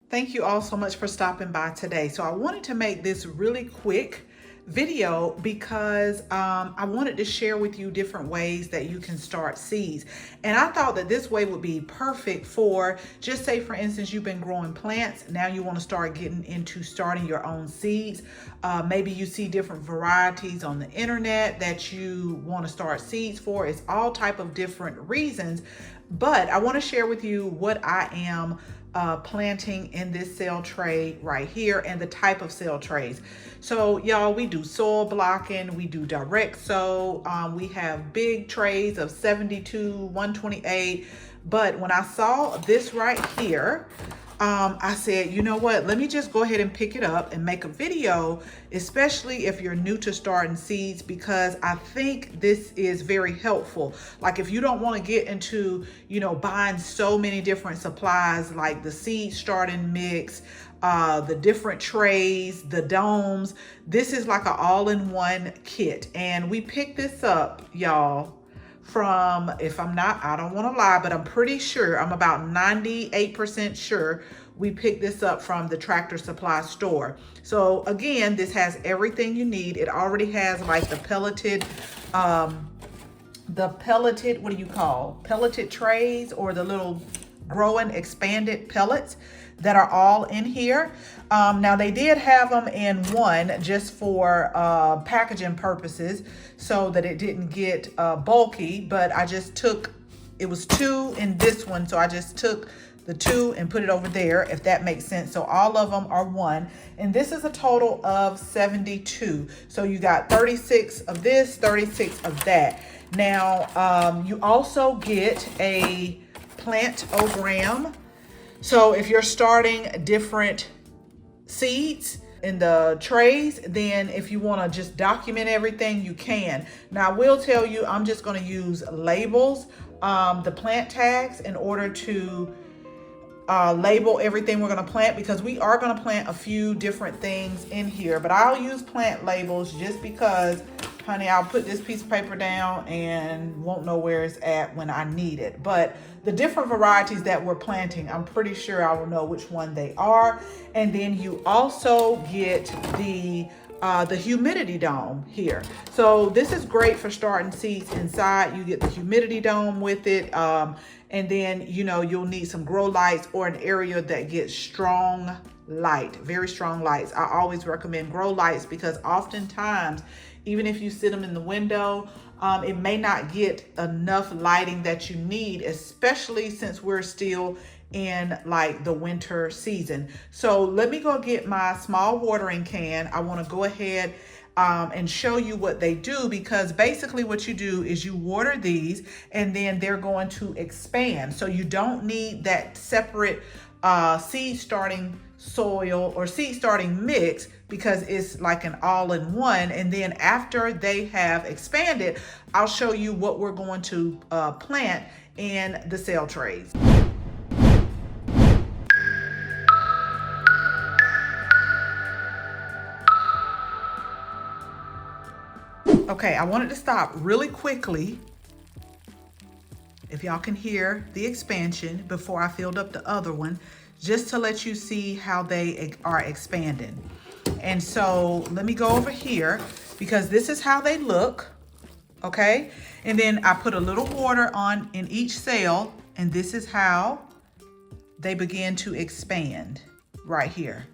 Thank you all so much for stopping by today. So I wanted to make this really quick video because I wanted to share with you different ways that you can start seeds. And I thought that this way would be perfect for, just say for instance, you've been growing plants. Now you want to start getting into starting your own seeds. Maybe you see different varieties on the internet that you want to start seeds for. It's all type of different reasons. But I want to share with you what I am planting in this cell tray right here and the type of cell trays. So y'all, we do soil blocking, we do direct sow, we have big trays of 72, 128. But when I saw this right here, I said, you know what, let me just go ahead and pick it up and make a video, especially if you're new to starting seeds, because I think this is very helpful. Like if you don't want to get into, buying so many different supplies like the seed starting mix, the different trays, the domes, this is like an all-in-one kit. And we picked this up, y'all, from, if I'm not, I don't want to lie, but I'm pretty sure, I'm about 98% sure we picked this up from the Tractor Supply store. So again, this has everything you need. It already has like the pelleted, what do you call? Pelleted trays, or the little growing expanded pellets that are all in here. Now they did have them in one just for packaging purposes so that it didn't get bulky, but I just took, it was two in this one, so I just took the two and put it over there, if that makes sense. So all of them are one, and this is a total of 72. So you got 36 of this, 36 of that. Now you also get a plantogram. So if you're starting different seeds in the trays, then if you want to just document everything, you can. Now I will tell you, I'm just going to use labels, the plant tags, in order to label everything we're going to plant, because we are going to plant a few different things in here. But I'll use plant labels just because, honey, I'll put this piece of paper down and won't know where it's at when I need it. But the different varieties that we're planting, I'm pretty sure I will know which one they are. And then you also get the humidity dome here. So this is great for starting seeds inside. You get the humidity dome with it. And then, you'll need some grow lights or an area that gets strong light, very strong lights. I always recommend grow lights because oftentimes, even if you sit them in the window, it may not get enough lighting that you need, especially since we're still in like the winter season. So let me go get my small watering can. I want to go ahead and show you what they do, because basically what you do is you water these and then they're going to expand. So you don't need that separate seed starting soil or seed starting mix, because it's like an all-in-one. And then after they have expanded, I'll show you what we're going to plant in the cell trays. Okay, I wanted to stop really quickly, if y'all can hear the expansion, before I filled up the other one, just to let you see how they are expanding. And so let me go over here, because this is how they look, okay? And then I put a little water on in each cell, and this is how they begin to expand right here.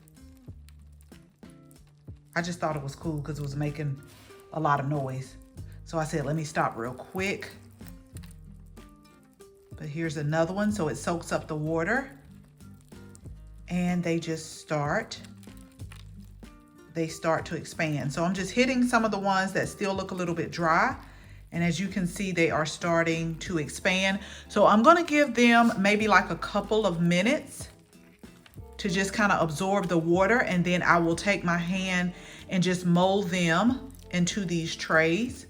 I just thought it was cool because it was making a lot of noise. So I said, let me stop real quick. But here's another one. So it soaks up the water and they just start to expand. So I'm just hitting some of the ones that still look a little bit dry. And as you can see, they are starting to expand. So I'm gonna give them maybe like a couple of minutes to just kind of absorb the water. And then I will take my hand and just mold them into these trays.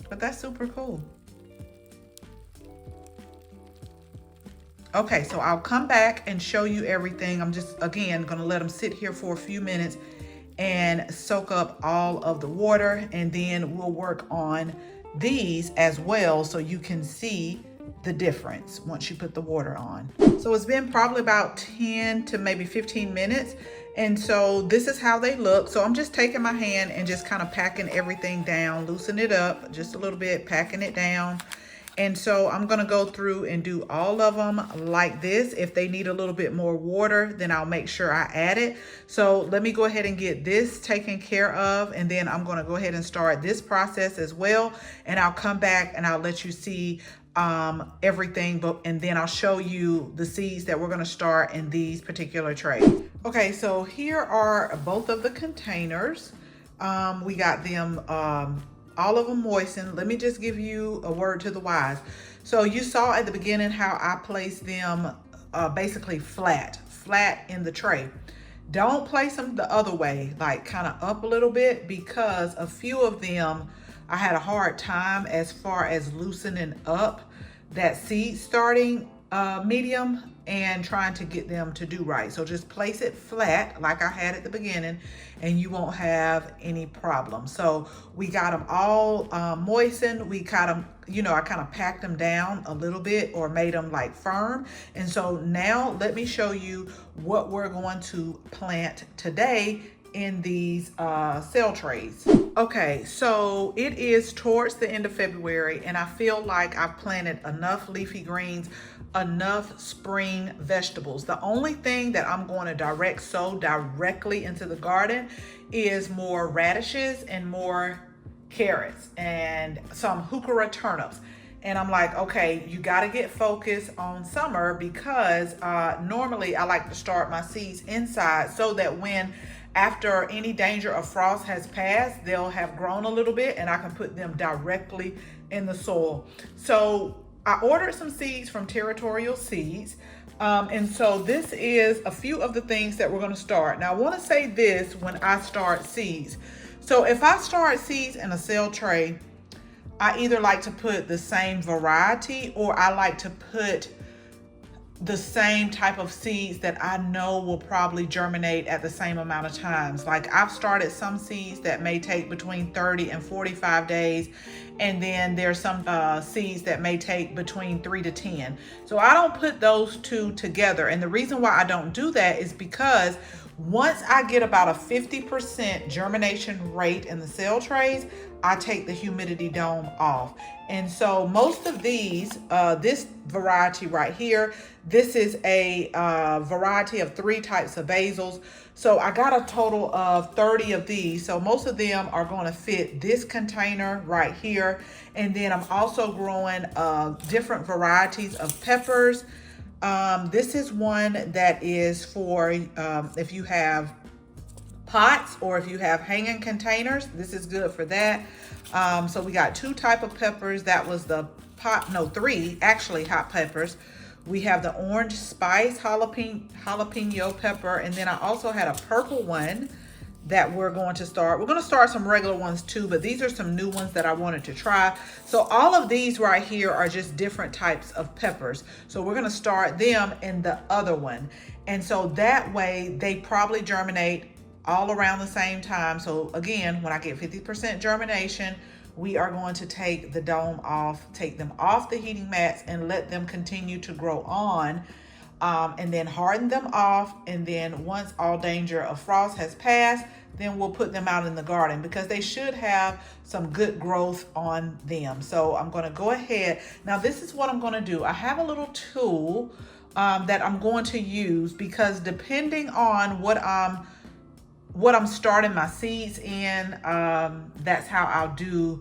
But that's super cool. Okay, so I'll come back and show you everything. I'm just, again, gonna let them sit here for a few minutes and soak up all of the water, and then we'll work on these as well so you can see the difference once you put the water on. So it's been probably about 10 to maybe 15 minutes. And so this is how they look. So I'm just taking my hand and just kind of packing everything down, loosen it up just a little bit, packing it down. And so I'm gonna go through and do all of them like this. If they need a little bit more water, then I'll make sure I add it. So let me go ahead and get this taken care of, and then I'm gonna go ahead and start this process as well. And I'll come back and I'll let you see everything, and then I'll show you the seeds that we're gonna start in these particular trays. Okay, so here are both of the containers. We got them all of them moistened. Let me just give you a word to the wise. So you saw at the beginning how I placed them basically flat in the tray. Don't place them the other way, like kind of up a little bit, because a few of them I had a hard time as far as loosening up that seed starting medium and trying to get them to do right. So just place it flat like I had at the beginning and you won't have any problem. So we got them all moistened. We got them, you know, I kind of packed them down a little bit or made them like firm. And so now let me show you what we're going to plant today in these cell trays. Okay, so it is towards the end of February and I feel like I've planted enough leafy greens, enough spring vegetables. The only thing that I'm going to sow directly into the garden is more radishes and more carrots and some heuchera turnips. And I'm like, okay, you got to get focused on summer, because normally I like to start my seeds inside so that when after any danger of frost has passed, they'll have grown a little bit and I can put them directly in the soil. So I ordered some seeds from Territorial Seeds. And so this is a few of the things that we're going to start. Now I want to say this when I start seeds. So if I start seeds in a cell tray, I either like to put the same variety or I like to put the same type of seeds that I know will probably germinate at the same amount of times. Like I've started some seeds that may take between 30 and 45 days. And then there's some seeds that may take between 3 to 10. So I don't put those two together. And the reason why I don't do that is because once I get about a 50% germination rate in the cell trays, I take the humidity dome off. And so most of these, this variety right here, this is a variety of 3 types of basils. So I got a total of 30 of these. So most of them are going to fit this container right here. And then I'm also growing different varieties of peppers. This is one that is for if you have pots or if you have hanging containers, this is good for that. So we got 2 types of peppers. That was the 3 actually hot peppers. We have the orange spice jalapeno pepper, and then I also had a purple one that we're going to start. We're going to start some regular ones too, but these are some new ones that I wanted to try. So all of these right here are just different types of peppers. So we're going to start them in the other one. And so that way they probably germinate all around the same time. So again, when I get 50% germination, we are going to take the dome off, take them off the heating mats and let them continue to grow on. And then harden them off. And then once all danger of frost has passed, then we'll put them out in the garden because they should have some good growth on them. So I'm going to go ahead. Now this is what I'm going to do. I have a little tool that I'm going to use because depending on what I'm starting my seeds in, that's how I'll do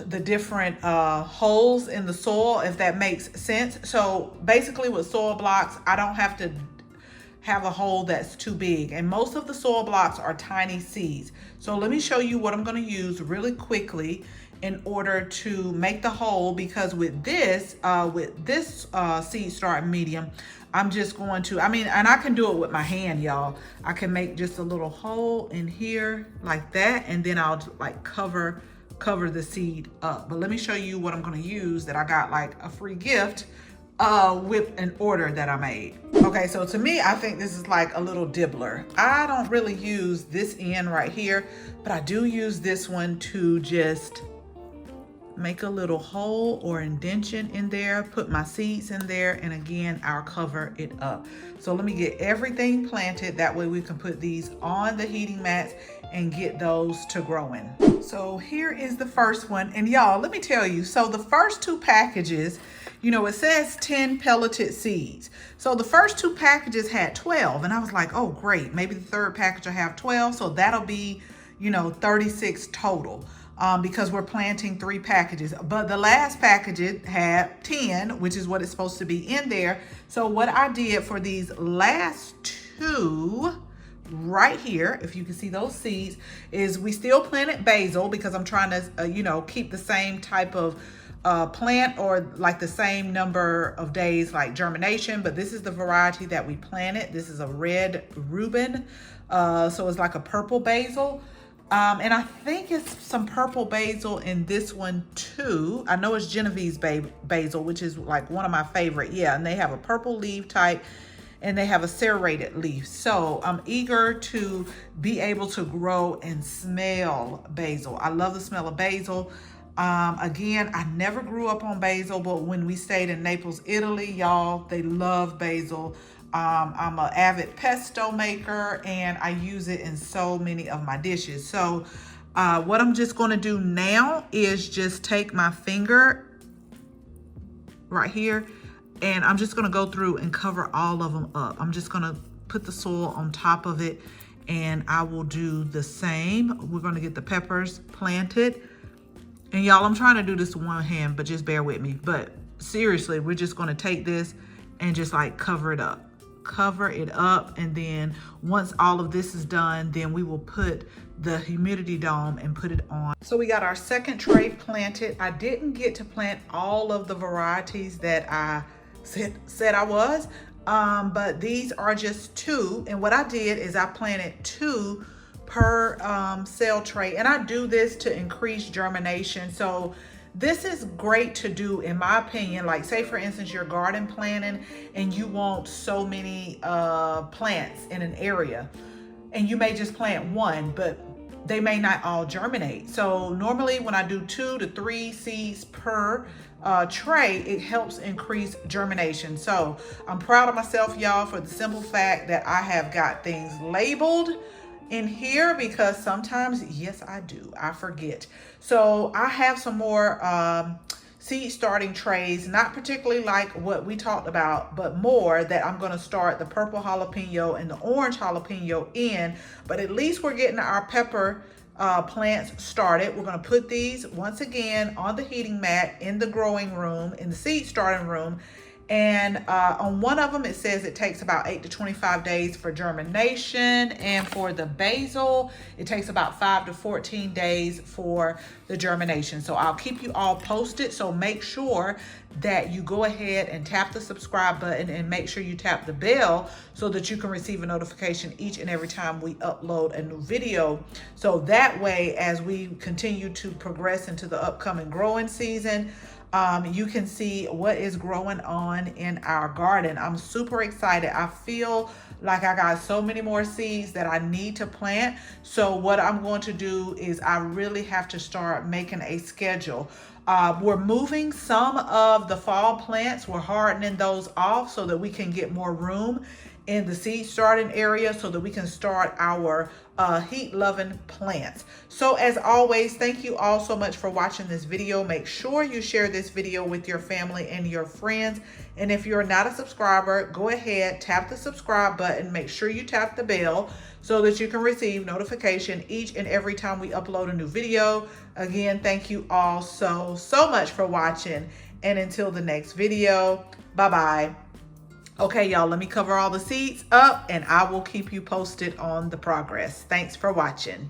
the different holes in the soil, if that makes sense. So basically with soil blocks, I don't have to have a hole that's too big, and most of the soil blocks are tiny seeds. So let me show you what I'm going to use really quickly in order to make the hole, because with this seed starting medium, I'm just going to, and I can do it with my hand, y'all. I can make just a little hole in here like that, and then I'll like cover the seed up. But let me show you what I'm going to use that I got like a free gift with an order that I made. Okay, so to me, I think this is like a little dibbler. I don't really use this end right here, but I do use this one to just make a little hole or indentation in there, put my seeds in there, and again, I'll cover it up. So let me get everything planted. That way we can put these on the heating mats and get those to growing. So here is the first one. And y'all, let me tell you, so the first 2 packages, you know, it says 10 pelleted seeds. So the first 2 packages had 12, and I was like, oh great, maybe the 3rd package will have 12. So that'll be, you know, 36 total. Because we're planting 3 packages, but the last package had 10, which is what it's supposed to be in there. So what I did for these last 2 right here, if you can see those seeds, is we still planted basil because I'm trying to, you know, keep the same type of plant or like the same number of days like germination, but this is the variety that we planted. This is a red Reuben, so it's like a purple basil. And I think it's some purple basil in this one too. I know it's Genovese basil, which is like one of my favorite. Yeah, and they have a purple leaf type and they have a serrated leaf. So I'm eager to be able to grow and smell basil. I love the smell of basil. Again, I never grew up on basil, but when we stayed in Naples, Italy, y'all, they love basil. I'm an avid pesto maker and I use it in so many of my dishes. So what I'm just going to do now is just take my finger right here and I'm just going to go through and cover all of them up. I'm just going to put the soil on top of it and I will do the same. We're going to get the peppers planted. And y'all, I'm trying to do this with one hand, but just bear with me. But seriously, we're just going to take this and just like cover it up. Cover it up, and then once all of this is done, then we will put the humidity dome and put it on. So we got our second tray planted. I didn't get to plant all of the varieties that I said I was, but these are just 2. And what I did is I planted 2 per cell tray, and I do this to increase germination. So this is great to do, in my opinion. Like say for instance, you're garden planting and you want so many plants in an area and you may just plant 1, but they may not all germinate. So normally when I do 2 to 3 seeds per tray, it helps increase germination. So I'm proud of myself, y'all, for the simple fact that I have got things labeled in here, because sometimes, yes, I do, I forget. So I have some more seed starting trays, not particularly like what we talked about, but more that I'm going to start the purple jalapeno and the orange jalapeno in. But at least we're getting our pepper plants started. We're going to put these once again on the heating mat in the growing room, in the seed starting room. And on one of them, it says it takes about 8 to 25 days for germination. And for the basil, it takes about 5 to 14 days for the germination. So I'll keep you all posted. So make sure that you go ahead and tap the subscribe button and make sure you tap the bell so that you can receive a notification each and every time we upload a new video. So that way, as we continue to progress into the upcoming growing season, you can see what is growing on in our garden. I'm super excited. I feel like I got so many more seeds that I need to plant. So what I'm going to do is I really have to start making a schedule. We're moving some of the fall plants. We're hardening those off so that we can get more room in the seed starting area so that we can start our heat loving plants. So as always, thank you all so much for watching this video. Make sure you share this video with your family and your friends. And if you're not a subscriber, go ahead, tap the subscribe button. Make sure you tap the bell so that you can receive notification each and every time we upload a new video. Again, thank you all so much for watching. And until the next video, bye-bye. Okay, y'all, let me cover all the seeds up and I will keep you posted on the progress. Thanks for watching.